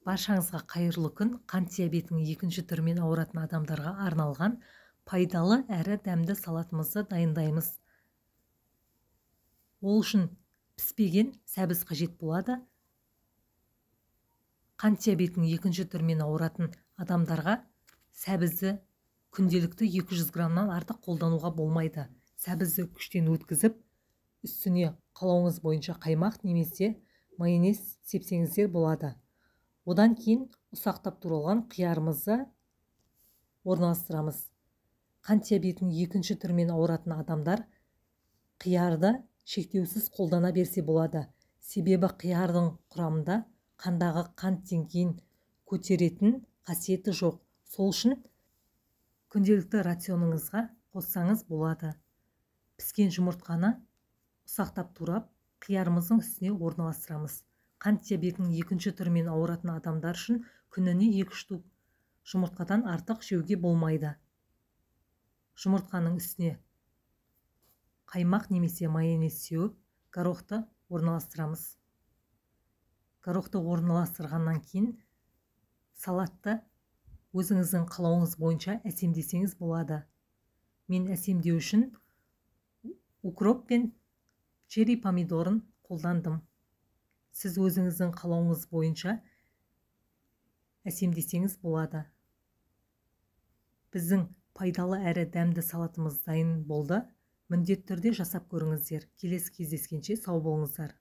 Баршаңызға қайырлы күн. Қант диабетінің екінші түрімен ауыратын адамдарға арналған пайдалы әрі дәмді салатымызды дайындаймыз. Ол үшін піспеген сәбіз қажет болады. Қант диабетінің екінші түрімен ауыратын адамдарға сәбізді күнделікті 200 граммнан артық қолдануға болмайды. Сәбізді күштен өткізіп, үстіне қалауыңыз бойынша қаймақ немесе майонез сепсеңіздер болады. Одан кейін ұсақтап туралған қиярымызды орналастырамыз. Қант диабетінің екінші түрімен ауыратын адамдар қиярды шектеусіз қолдана берсе болады. Себебі қиярдың құрамында қандағы қант деңгейін көтеретін қасиеті жоқ. Сол үшін күнделікті рационыңызға қоссаңыз болады. Піскен жұмыртқаны ұсақтап турап, қиярымыздың үстіне орналастырамыз. Қант диабетінің екінші түрімен ауыратын адамдар үшін күніне 2 штук жұмыртқадан артық жеуге болмайды. Жұмыртқаның үстіне қаймақ немесе майонез сеуіп, горохты орналастырамыз. Горохты орналастырғаннан кейін салатты өзіңіздің қалауыңыз бойынша әсемдесеңіз болады. Мен әсемдеу үшін укроп пен черри помидорын қолдандым. Сіз өзіңіздің қалауыңыз бойынша әсемдесеңіз болады. Біздің пайдалы әрі дәмді салатымыз дайын болды. Міндетті түрде жасап көріңіздер. Келесі кездескенше сау болыңыздар.